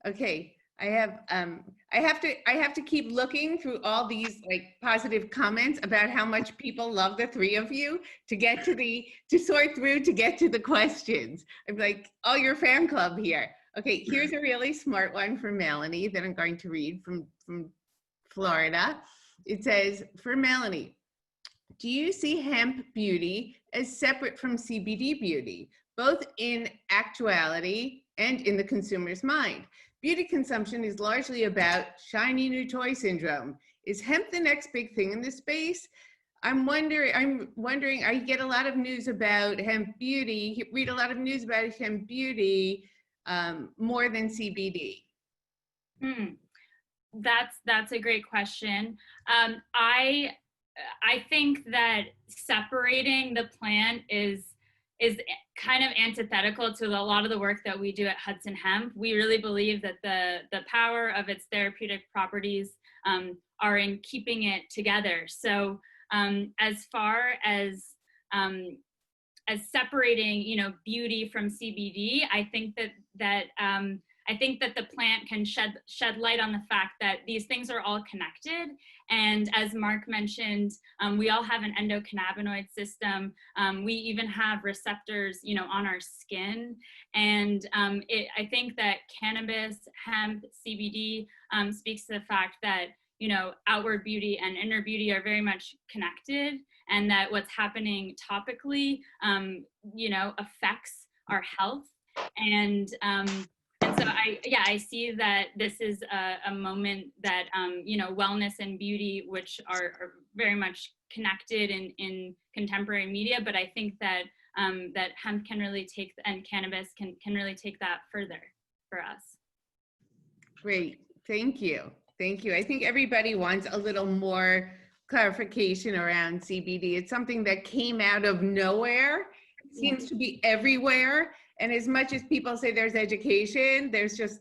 Okay, I have to keep looking through all these positive comments about how much people love the three of you to sort through to get to the questions. I'm like, oh, your fan club here. Okay, here's a really smart one from Melany that I'm going to read from Florida. It says, for Melany, Do you see hemp beauty as separate from CBD beauty, both in actuality and in the consumer's mind? Beauty consumption is largely about shiny new toy syndrome. Is hemp the next big thing in this space? I'm wondering, I get a lot of news about hemp beauty, read a lot of news about hemp beauty, more than CBD. That's a great question. I think that separating the plant is kind of antithetical to a lot of the work that we do at Hudson Hemp. We really believe that the power of its therapeutic properties are in keeping it together. So as far as separating, beauty from CBD, I think that the plant can shed light on the fact that these things are all connected. And as Marc mentioned, we all have an endocannabinoid system. We even have receptors, on our skin. And I think that cannabis, hemp, CBD speaks to the fact that, outward beauty and inner beauty are very much connected, and that what's happening topically, affects our health. And so I see that this is a moment that, wellness and beauty, which are very much connected in contemporary media, but I think that that hemp can really and cannabis can really take that further for us. Great, thank you. Thank you. I think everybody wants a little more clarification around CBD. It's something that came out of nowhere. It seems to be everywhere. And as much as people say there's education, there's just,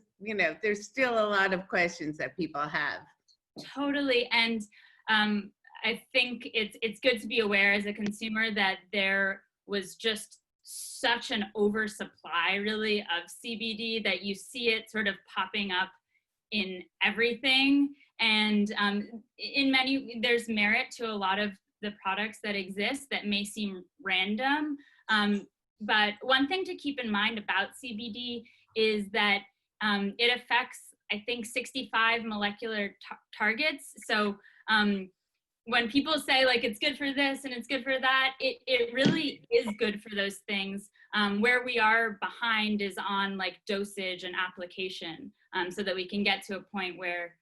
there's still a lot of questions that people have. Totally. And I think it's good to be aware as a consumer that there was just such an oversupply really of CBD that you see it sort of popping up in everything. And there's merit to a lot of the products that exist that may seem random. But one thing to keep in mind about CBD is that it affects, I think, 65 molecular targets. So when people say like it's good for this and it's good for that, it really is good for those things. Where we are behind is on like dosage and application, so that we can get to a point where,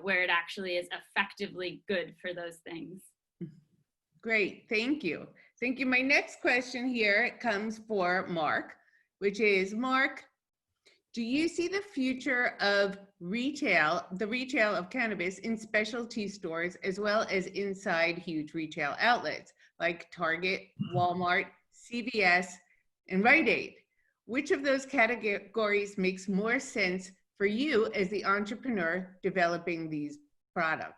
where it actually is effectively good for those things. Great, thank you. Thank you. My next question here comes for Marc, which is, Marc, do you see the future of the retail of cannabis in specialty stores as well as inside huge retail outlets like Target, Walmart, CVS, and Rite Aid? Which of those categories makes more sense for you as the entrepreneur developing these products?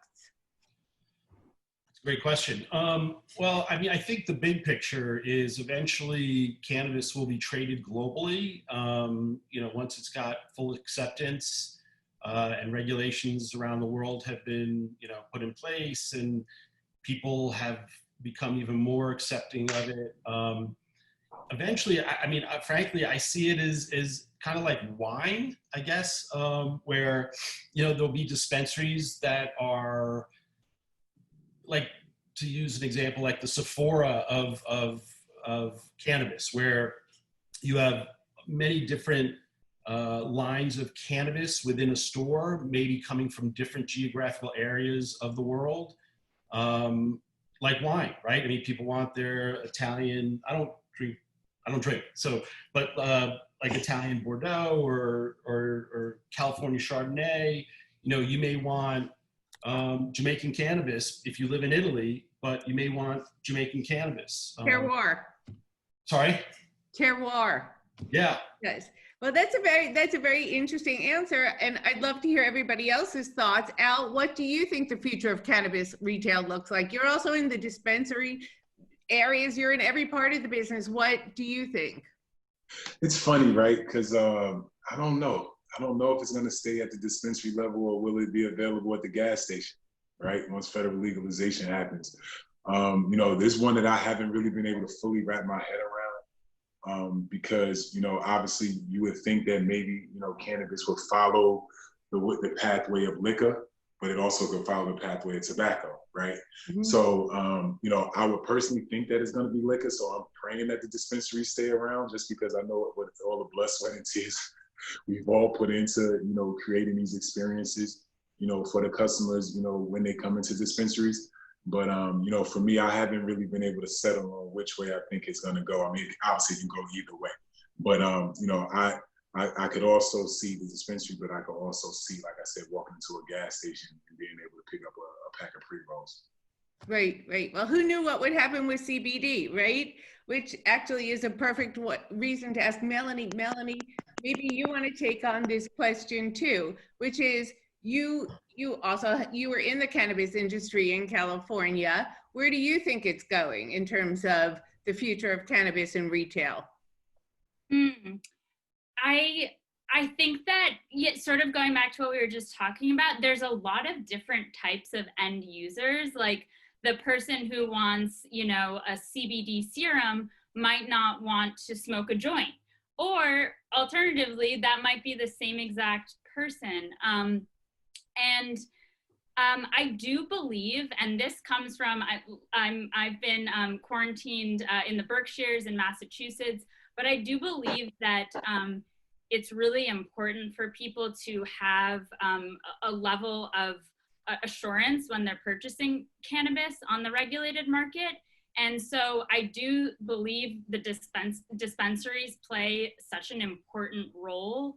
Great question. Well, I mean, I think the big picture is eventually cannabis will be traded globally. Once it's got full acceptance and regulations around the world have been, put in place, and people have become even more accepting of it. Eventually, frankly, I see it as kind of like wine, I guess, where, there'll be dispensaries that are, like, to use an example, like the Sephora of cannabis, where you have many different lines of cannabis within a store, maybe coming from different geographical areas of the world, like wine, right? I mean, people want their Italian. I don't drink. So, but like Italian Bordeaux or California Chardonnay, you may want Jamaican cannabis if you live in Italy, but you may want Jamaican cannabis. Terroir. Sorry? Terroir. Yeah. Yes. Well, that's a very interesting answer, and I'd love to hear everybody else's thoughts. Al, what do you think the future of cannabis retail looks like? You're also in the dispensary areas. You're in every part of the business. What do you think? It's funny, right? Because I don't know. I don't know if it's going to stay at the dispensary level or will it be available at the gas station, right? Once federal legalization happens. There's one that I haven't really been able to fully wrap my head around because, obviously you would think that maybe, cannabis would follow the pathway of liquor. but it also could follow the pathway of tobacco, right? Mhm. So, you know, I would personally think that it's going to be liquor. So I'm praying that the dispensaries stay around, just because I know what all the blood, sweat, and tears we've all put into, you know, creating these experiences, you know, for the customers, you know, when they come into dispensaries. But, you know, for me, I haven't really been able to settle on which way I think it's going to go. I mean, obviously it can go either way. But, you know, I could also see the dispensary, but I could also see, like I said, walking into a gas station and being able to pick up a pack of pre-rolls. Right, right. Well, who knew what would happen with CBD, right? Which actually is a perfect reason to ask Melany. Melany, maybe you want to take on this question too, which is you were in the cannabis industry in California. Where do you think it's going in terms of the future of cannabis in retail? I think that, sort of going back to what we were just talking about, there's a lot of different types of end users. Like the person who wants, you know, a CBD serum might not want to smoke a joint, or alternatively, that might be the same exact person. I do believe, and this comes from, I've been quarantined in the Berkshires in Massachusetts, but I do believe that it's really important for people to have a level of assurance when they're purchasing cannabis on the regulated market. And so I do believe the dispensaries play such an important role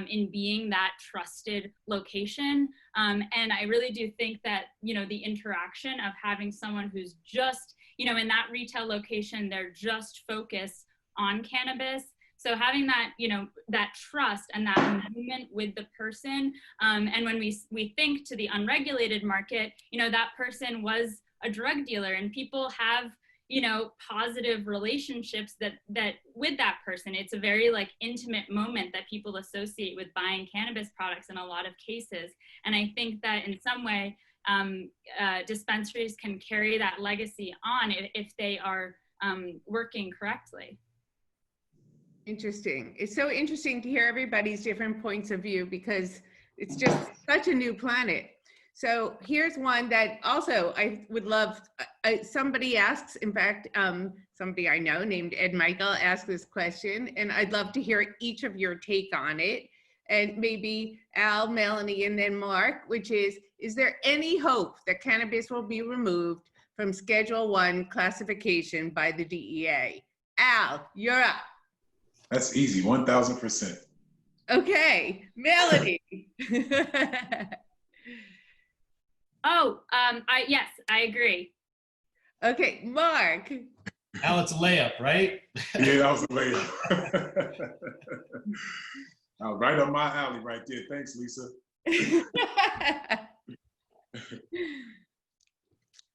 in being that trusted location. And I really do think that, you know, the interaction of having someone who's just, you know, in that retail location, they're just focused on cannabis. So having that, you know, that trust and that movement with the person. And when we think to the unregulated market, you know, that person was a drug dealer, and people have, you know, positive relationships that with that person. It's a very like intimate moment that people associate with buying cannabis products in a lot of cases. And I think that in some way, dispensaries can carry that legacy on if they are working correctly. Interesting. It's so interesting to hear everybody's different points of view, because it's just such a new planet. So here's one that also I would love, somebody asks, in fact, somebody I know named Ed Michael asked this question, and I'd love to hear each of your take on it. And maybe Al, Melany, and then Marc, which is there any hope that cannabis will be removed from Schedule I classification by the DEA? Al, you're up. That's easy, 1000%. Okay, Melany. Yes, I agree. Okay, Marc. Now it's a layup, right? Yeah, that was a layup. Right up my alley right there. Thanks, Lisa.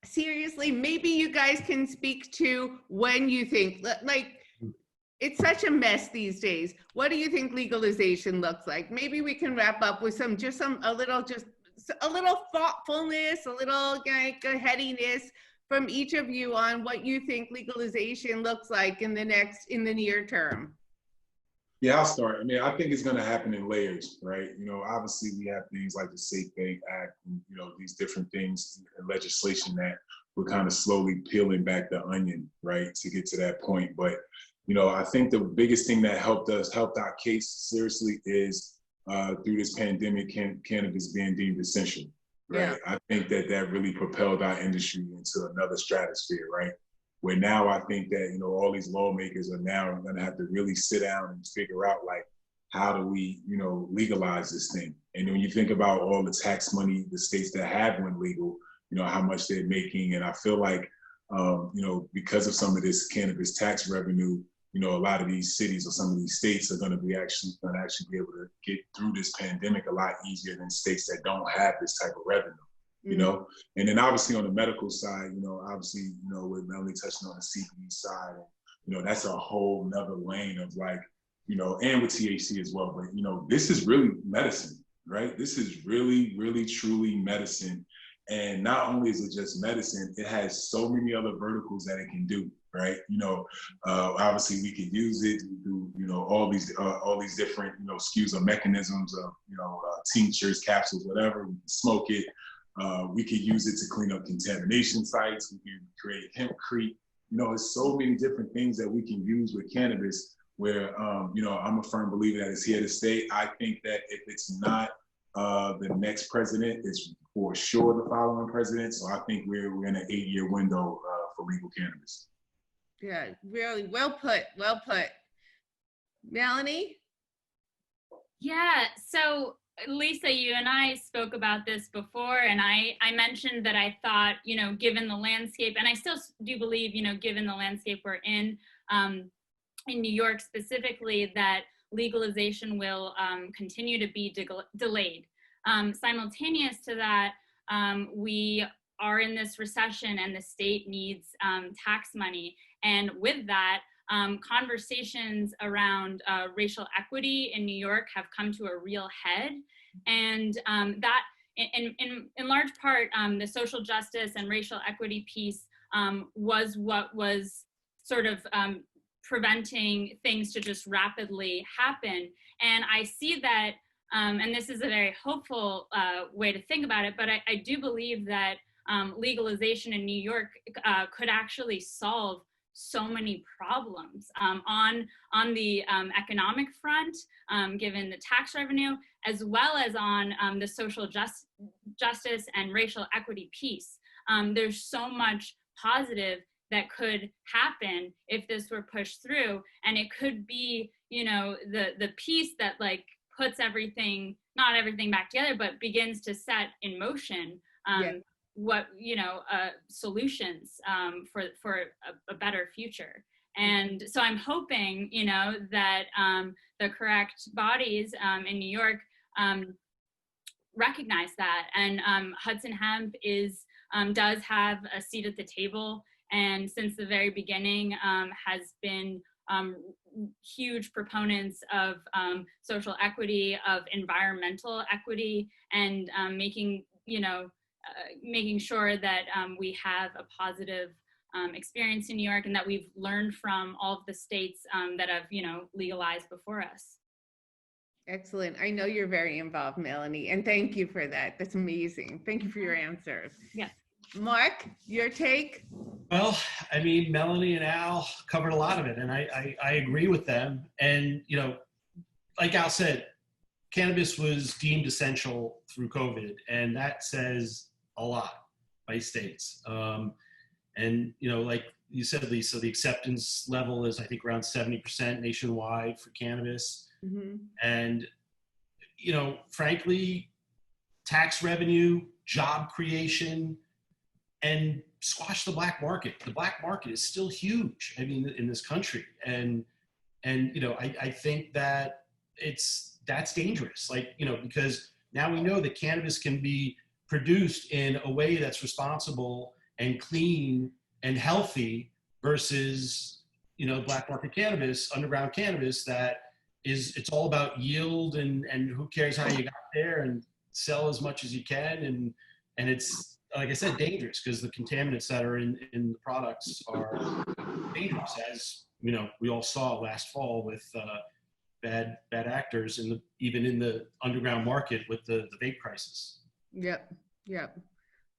Seriously, maybe you guys can speak to when you think, like, it's such a mess these days. What do you think legalization looks like? Maybe we can wrap up with a little thoughtfulness, a little like a headiness from each of you on what you think legalization looks like in the near term. Yeah, I'll start. I mean, I think it's going to happen in layers, right? You know, obviously we have things like the Safe Bank Act, and, you know, these different things in legislation that we're kind of slowly peeling back the onion, right, to get to that point. But, you know, I think the biggest thing that helped our case seriously is through this pandemic, cannabis being deemed essential, right? Yeah. I think that really propelled our industry into another stratosphere, right? Where now I think that, you know, all these lawmakers are now going to have to really sit down and figure out, like, how do we, you know, legalize this thing? And when you think about all the tax money, the states that have went legal, you know, how much they're making. And I feel like, you know, because of some of this cannabis tax revenue, you know, a lot of these cities or some of these states are going to actually be able to get through this pandemic a lot easier than states that don't have this type of revenue, you know? And then obviously on the medical side, you know, obviously, you know, with Melany touching on the CBD side, you know, that's a whole nother lane of like, you know, and with THC as well. But, you know, this is really medicine, right? This is really, really, truly medicine. And not only is it just medicine, it has so many other verticals that it can do, right? You know, obviously we could use it to do, you know, all these different, you know, SKUs or mechanisms of, you know, tinctures, capsules, whatever. We can smoke it. We could use it to clean up contamination sites. We can create hempcrete. You know, there's so many different things that we can use with cannabis where, you know, I'm a firm believer that it's here to stay. I think that if it's not the next president, it's for sure the following president. So I think we're in an 8-year window for legal cannabis. Yeah, really well put, well put. Melany? Yeah, so Lisa, you and I spoke about this before, and I mentioned that I thought, you know, given the landscape, and I still do believe, you know, given the landscape we're in New York specifically, that legalization will continue to be delayed. Simultaneous to that, we are in this recession and the state needs tax money. And with that, conversations around racial equity in New York have come to a real head. And that, in large part, the social justice and racial equity piece was what was sort of preventing things to just rapidly happen. And I see that, and this is a very hopeful way to think about it, but I do believe that legalization in New York could actually solve so many problems on the economic front, given the tax revenue, as well as on the social justice and racial equity piece. There's so much positive that could happen if this were pushed through, and it could be, you know, the piece that like puts everything, not everything back together, but begins to set in motion what, you know, solutions for a better future. And so I'm hoping, you know, that the correct bodies in New York recognize that. And Hudson Hemp does have a seat at the table, and since the very beginning has been huge proponents of social equity, of environmental equity, and making sure that we have a positive experience in New York, and that we've learned from all of the states that have, you know, legalized before us. Excellent. I know you're very involved, Melany, and thank you for that. That's amazing. Thank you for your answers. Yes. Marc, your take? Well, I mean, Melany and Al covered a lot of it, and I agree with them. And, you know, like Al said, cannabis was deemed essential through COVID, and that says a lot by states. And, you know, like you said, Lisa, the acceptance level is, I think, around 70% nationwide for cannabis. Mm-hmm. And, you know, frankly, tax revenue, job creation, and squash the black market. The black market is still huge, I mean, in this country. And you know, I think that that's dangerous. Like, you know, because now we know that cannabis can be produced in a way that's responsible and clean and healthy versus, you know, black market cannabis, underground cannabis, that it's all about yield and who cares how you got there, and sell as much as you can. And it's, like I said, dangerous because the contaminants that are in the products are dangerous, as, you know, we all saw last fall with bad actors even in the underground market with the vape crisis. Yep.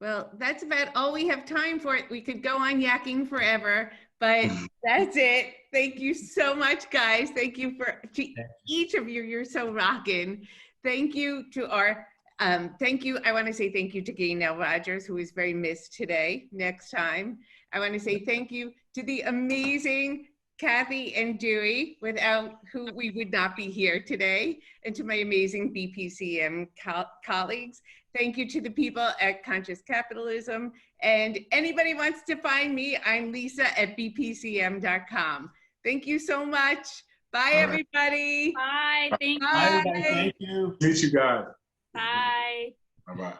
Well, that's about all we have time for. We could go on yakking forever, but that's it. Thank you so much, guys. Thank you to each of you. You're so rocking. Thank you to our thank you. I want to say thank you to Gaynell Rogers, who is very missed today. Next time, I want to say thank you to the amazing Kathy and Dewey, without who we would not be here today, and to my amazing BPCM colleagues. Thank you to the people at Conscious Capitalism. And anybody wants to find me, I'm Lisa at bpcm.com. Thank you so much. Bye, everybody. Bye. Thank you. Bye, everybody. Thank you. Meet you guys. Bye. Bye-bye.